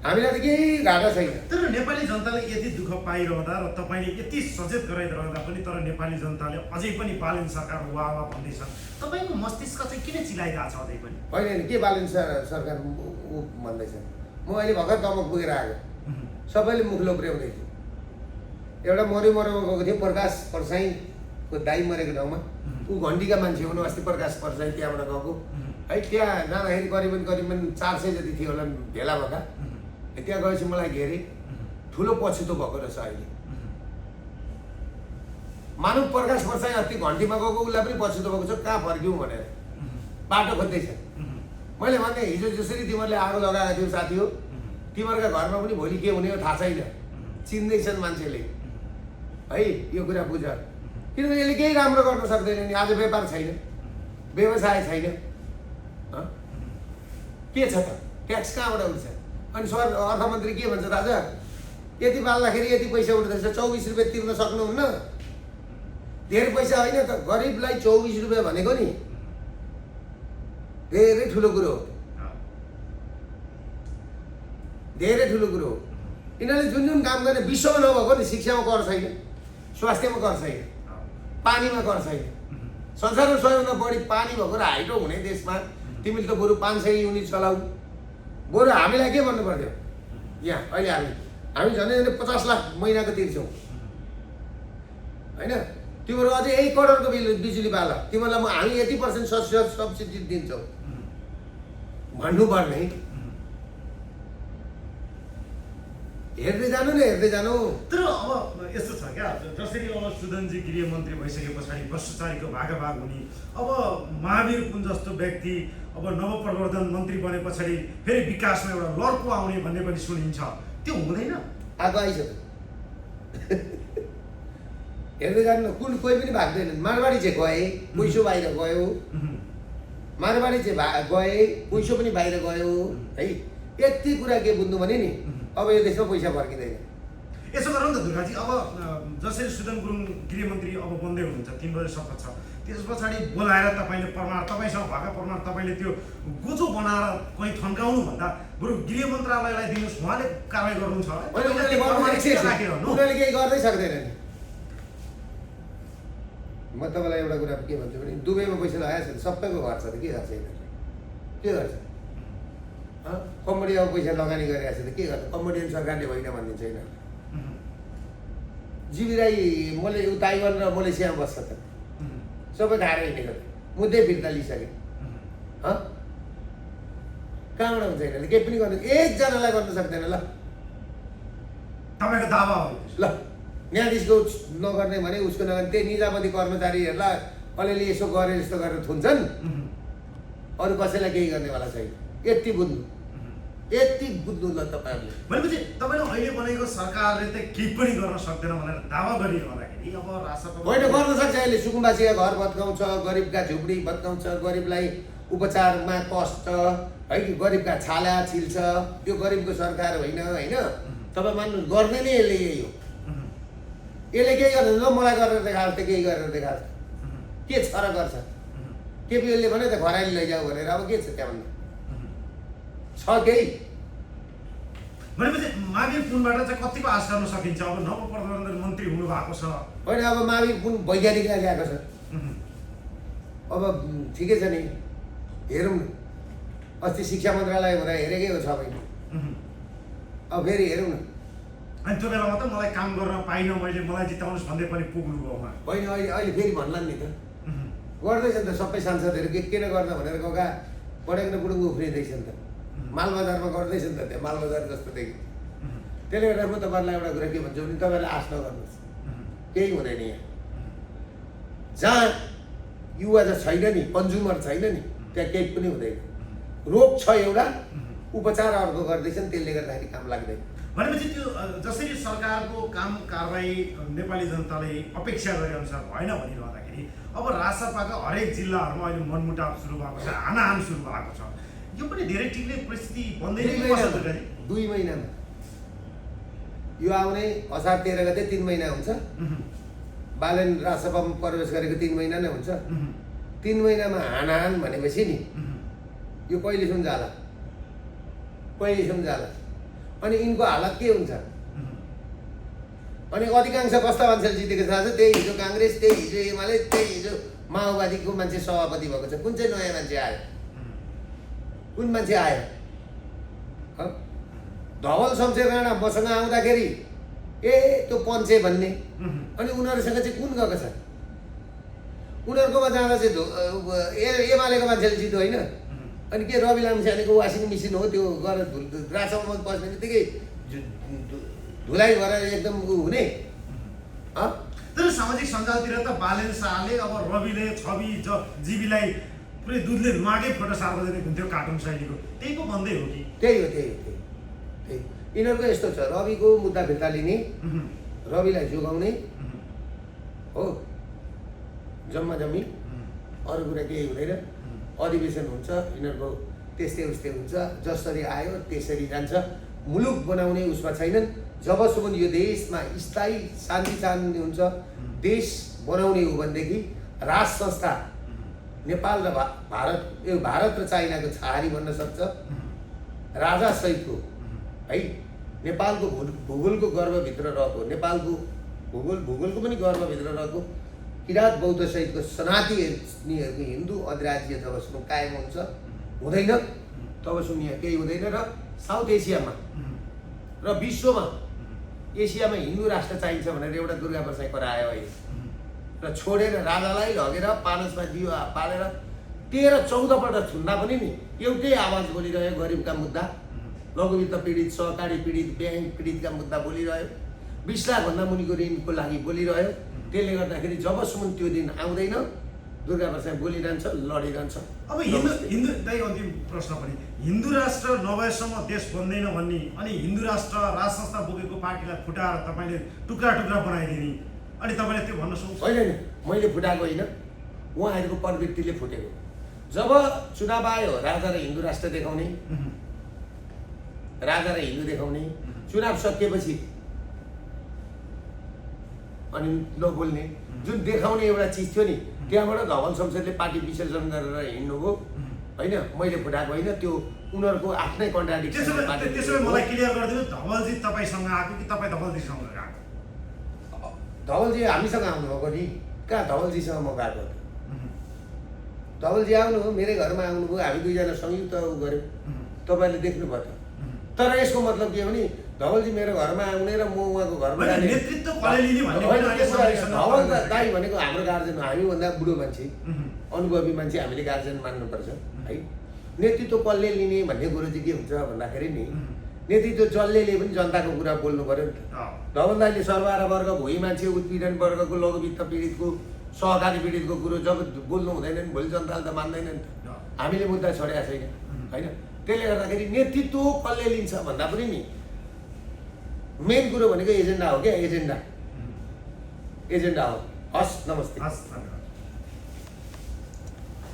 हामीलाई त केही घाटा छैन। तर नेपाली जनताले यति दुःख पाइरहँदा र तपाईँले यति सचेत गराइरहँदा पनि तर नेपाली जनताले अझै पनि बालेन सरकार वाह वाह भन्दैछ। तपाईँको मस्तिष्क चाहिँ किन चिलाइरहेको छ अझै पनि? होइन के बालेन सरकार ऊ भन्दैछ? म अहिले भर्खर दमक पुगेर आएको, सबैले मुख लोप्र्याउँदै थियो। एउटा मरेमा गएको थियो प्रकाश परसाईको दाइ मरेको ठाउँमा। ऊ घन्टीका मान्छे हुनु, अस्ति प्रकाश परसाई त्यहाँबाट गएको है। त्यहाँ जाँदाखेरि करिबन 400 जति थियो होला भेला भएका। त्यहाँ गएपछि मलाई घेरे, ठुलो पछुतो भएको रहेछ अहिले। मानव प्रकाश परसाई अस्ति घन्टीमा गएको, उसलाई पनि पछुतो भएको छ, कहाँ फर्क्यौँ भनेर बाटो खोज्दैछ। मैले भने हिजो जसरी तिमीहरूले आगो लगाएको थियौ साथी हो, तिमीहरूका घरमा पनि भोलि के हुने हो थाहा छैन। चिन्दैछन् मान्छेले है, यो कुरा बुझ। किनभने यसले केही राम्रो गर्न सक्दैन नि। आज व्यापार छैन, व्यवसाय छैन, के छ त? ट्याक्स कहाँबाट उठ्छ? अनि अर्थमन्त्री के भन्छ दाजु? यति पाल्दाखेरि यति पैसा उठ्दैछ, 24 रुपियाँ तिर्न सक्नुहुन्न? धेरै पैसा होइन त, गरिबलाई 24 रुपियाँ भनेको नि धेरै ठुलो कुरो हो, धेरै ठुलो कुरो हो। यिनीहरूले जुन जुन काम गर्ने विश्वमा नभएको नि, शिक्षामा कर छैन, स्वास्थ्यमा कर छैन, पानीमा कर छैन। संसारमा सबैभन्दा बढी पानी भएको र हाइड्रो हुने देशमा तिमीले त बरु 500 युनिट चलाऊ। बरु हामीलाई के भन्नु पर्थ्यो? यहाँ अहिले हामी झन् 50 लाख महिनाको तिर्छौँ होइन? तिमीहरू अझै 1 करोडको बिजुली बाल, तिमीहरूलाई हामी यति % सब्सिडी दिन्छौँ भन्नुपर्ने। हेर्दै जानु न, हेर्दै जानु। तर अब यस्तो छ क्या, जसरी अब सुदनजी गृहमन्त्री भइसके पछाडि भ्रष्टाचारीको भागाभाग हुने, अब महावीर पुन जस्तो व्यक्ति अब नवप्रवर्धन मन्त्री बने पछाडि फेरि विकासमा एउटा लड्को आउने भन्ने पनि सुनिन्छ, त्यो हुँदैन? आगो आइसक्यो। हेर्दै गर्नु कुन कोही पनि भाग्दैनन्। मारवाडी चाहिँ गए, पैसो बाहिर गयो, मारवाडी चाहिँ गए, पैसो पनि बाहिर गयो है। यति कुरा के बुझ्नु भने नि अब यो देशमा पैसा फर्किँदैन। यसो गरौँ न त दुर्गाजी, अब जसरी सुदन गुरुङ गृहमन्त्री अब बन्दै हुनुहुन्छ, 3 बजे शपथ छ, त्यस पछाडि बोलाएर तपाईँले प्रमाण, तपाईँसँग भएका प्रमाण तपाईँले त्यो गोजो बनाएर कहीँ थन्काउनु भन्दा बरु गृह मन्त्रालयलाई दिनुहोस्, उहाँले कारवाही गर्नुहुन्छ होला। उनीहरूले केही गर्दै सक्दैन नि। म तपाईँलाई एउटा कुरा के भन्छु भने दुबईमा पैसा लगाएको छ सबैको घर छ त के गर्छ यिनीहरूले? के गर्छ? कम्बोडियामा पैसा लगानी गरिरहेको छ त के गर्छ? कम्बोडियन सरकारले होइन भनिदिन्छ यिनीहरूले। जीवी राई ताइवान र मलेसियामा बस्छ त सबै खाएर हिँडेको मुद्दै फिर्ता लिइसके। कहाँबाट हुन्छ यिनीहरूले? केही पनि गर्नु, एकजनालाई गर्नु सक्दैन। ल तपाईँको दावा हो ल न्यायाधीशको नगर्ने भने उसको नगर्ने, त्यही निजामती कर्मचारीहरूलाई अलिअलि यसो गरे जस्तो गरेर थुन्छन्, अरू कसैलाई केही गर्नेवाला छैन। यति बुझ्नु, यति बुझ्नु ल तपाईँहरूले। भनेपछि तपाईँले अहिले बनेको सरकारले त केही पनि गर्न सक्दैन भनेर दावा गरिरहँदाखेरि अब राष्ट्रपति होइन गर्न सक्छ। अहिले सुकुम्बासीका घर भत्काउँछ, गरिबका झुपडी भत्काउँछ, गरिबलाई उपचारमा कष्ट है कि गरिबका छाला छिल्छ। यो गरिबको सरकार होइन होइन तपाईँ मान्नु, गर्ने नै यसले यही हो। यसले केही गर्दैन। ल मलाई गरेर देखाएको थियो, केही गरेर देखाएको के छ र गर्छ? केपिओलले भने त घराली लैजाऊ भनेर, अब के छ त्यहाँभन्दा? छ केही? भनेपछि मावि पुनबाट चाहिँ कतिको आश गर्न सकिन्छ? अब नवप्रधानमन्त्री मन्त्री हुनु भएको छ होइन, अब मावि पुन वैज्ञानिकलाई ल्याएको छ। अब ठिकै छ नि, हेरौँ न। अस्ति शिक्षा मन्त्रालय हुँदा हेरेकै हो 6 महिना, अब फेरि हेरौँ न। अनि त्यो बेलामा त मलाई काम गर्न पाइनँ मैले, मलाई जिताउनुहोस् भन्दै पनि पुग्नु भयो उहाँ। होइन अहिले फेरि भन्लान् नि त, गर्दैछ नि त सबै सांसदहरू। किन गर्दा भनेर गएका पढेको बुढुङ्गो उफ्रिँदैछ नि त। मालबजारमा गर्दैछ नि त, त्यहाँ मालबजार जस्तो देखि। त्यसले गर्दा म तपाईँहरूलाई एउटा कुरा के भन्छु भने तपाईँहरूले आश नगर्नुहोस्, केही हुँदैन यहाँ। जहाँ युवा चाहिँ छैन नि, कन्ज्युमर छैन नि, त्यहाँ केही पनि हुँदैन। रोग छ एउटा, उपचार अर्को गर्दैछन्, त्यसले गर्दाखेरि काम लाग्दैन। भनेपछि त्यो जसरी सरकारको काम कारबाही नेपाली जनताले अपेक्षा गरे अनुसार भएन भनिरहँदाखेरि अब राजसभाका हरेक जिल्लाहरूमा अहिले मनमुटाव सुरु भएको छ, हानाहान सुरु भएको छ। यो पनि धेरै टिक्ने परिस्थिति बन्दै 2 महिनामा यो आउने असार 13 गते 3 महिना हुन्छ। बालेन राजसभामा प्रवेश गरेको 3 महिना नै हुन्छ। 3 महिनामा हानाहान भनेपछि नि यो कहिलेसम्म जाला, कहिलेसम्म जाला? अनि यिनको हालत के हुन्छ? अनि अधिकांश कस्ता मान्छेले जितेको थाहा छ? त्यही हिजो काङ्ग्रेस, त्यही हिजो एमाले, त्यही हिजो माओवादीको मान्छे सभापति भएको छ। कुन चाहिँ नयाँ मान्छे आयो? कुन मान्छे आयो? धवल शमशेर राणा मसँग आउँदाखेरि त्यो पञ्चे भन्ने, अनि उनीहरूसँग चाहिँ कुन गएको छ? उनीहरूकोमा जाँदा चाहिँ एमालेको मान्छेले जित्यो होइन? अनि के रवि लामिछानेको वासिङ मेसिन हो त्यो गरेर राजसभामा बस्ने बित्तिकै धुलाइ भएर एकदम हुने? तर सामाजिक सञ्जालतिर त बालेन शाहले अब रविले छवि जीवीलाई पुरै दुधले नुहाएकै फोटो सार्वजनिक हुन्थ्यो कार्टुन शैलीको, त्यही पो भन्दै हो कि? त्यही हो। यिनीहरूको यस्तो छ, रविको मुद्दा फिर्ता लिने, रविलाई जोगाउने हो, जम्मा जम्मी, अरू कुरा केही हुँदैन। अधिवेशन हुन्छ यिनीहरूको, त्यस्तै उस्तै हुन्छ, जसरी आयो त्यसरी जान्छ। मुलुक बनाउने उसमा छैनन्। जबसम्म यो देशमा स्थायी शान्ति चाहनु हुन्छ, देश बनाउने हो भनेदेखि राज संस्था नेपाल र भारत र चाइनाको छहारी बन्न सक्छ। राजा सहितको है नेपालको भूगोलको गर्भभित्र रहेको, नेपालको भूगोलको पनि गर्भभित्र रहेको किराँत बौद्ध सहितको सनातनीहरूको हिन्दू अधिराज्य जबसम्म कायम हुन्छ हुँदैन तबसम्म यहाँ केही हुँदैन। र साउथ एसियामा र विश्वमा एसियामा हिन्दू राष्ट्र चाहिन्छ भनेर एउटा दुर्गा प्रसाद करायो अहिले, र छोडेर राजालाई लगेर पानसमा दियो पालेर 13-14 पल्ट छुन्दा पनि नि एउटै आवाज बोलिरह्यो। गरिबका मुद्दा, लघुवित्त पीडित, सहकारी पीडित, ब्याङ्क पीडितका मुद्दा बोलिरह्यो। 20 लाखभन्दा मुनिको ऋणको लागि बोलिरह्यो। त्यसले गर्दाखेरि जबसम्म त्यो दिन आउँदैन दुर्गा प्रसाद बोलिरहन्छ, लडिरहन्छ। अब हिन्दू दाइ अन्तिम प्रश्न पनि, हिन्दू राष्ट्र नभएसम्म देश बन्दैन भन्ने, अनि हिन्दू राष्ट्र राज संस्था बोकेको पार्टीलाई फुटाएर तपाईँले टुक्रा टुक्रा बनाइदिने, अनि तपाईँले त्यो भन्न सक्नुहुन्छ? होइन नि, मैले फुटाएको होइन, उहाँहरूको प्रवृत्तिले फुटेको। जब चुनाव आयो राजा र हिन्दू राष्ट्र देखाउने, राजा र हिन्दू देखाउने, चुनाव सकिएपछि अनि लो बोल्ने जुन देखाउने एउटा चिज थियो नि, त्यहाँबाट धवल शमशेरले पार्टी विसर्जन गरेर हिँड्नुभयो होइन, मैले फुटाएको होइन, त्यो उनीहरूको आफ्नै कन्ट्राडिक्सन। त्यसो भए मलाई क्लियर गरिदिनु, धवलजी तपाईँसँग आएको कि तपाईँ धवलजीसँग आएको? धवलजी हामीसँग आउनुभएको नि, कहाँ धवलजीसँग म गएको? धवलजी आउनु मेरै घरमा आउनुभयो, हामी दुईजना संयुक्त गऱ्यौँ, तपाईँले देख्नुभयो त। तर यसको मतलब के हो नि, धवलजी मेरो घरमा आउने र म उहाँको घरमा जाने, नेतृत्व कसले लिने भन्ने धवल दाइ भनेको हाम्रो गार्जेन हो, हामीभन्दा बुढो मान्छे, अनुभवी मान्छे, हामीले गार्जेन मान्नुपर्छ है। नेतृत्व कसले लिने भन्ने कुरो चाहिँ के हुन्छ भन्दाखेरि नि, नेतृत्व जसले पनि जनताको कुरा बोल्नु पर्यो नि त। धवल दाइले सर्वहारा वर्ग, भोइ मान्छे, उत्पीडन वर्गको, लघुवित्त पीडितको, सहकारी पीडितको कुरो जब बोल्नु हुँदैन नि, भोलि जनताले त मान्दैन नि त। हामीले मुद्दा छोडेको छैन होइन। त्यसले गर्दाखेरि नेतृत्व कसले लिन्छ भन्दा पनि नि मेन कुरो भनेको एजेन्डा हो क्या, एजेन्डा हो। हस्, नमस्ते। हस्, धन्यवाद।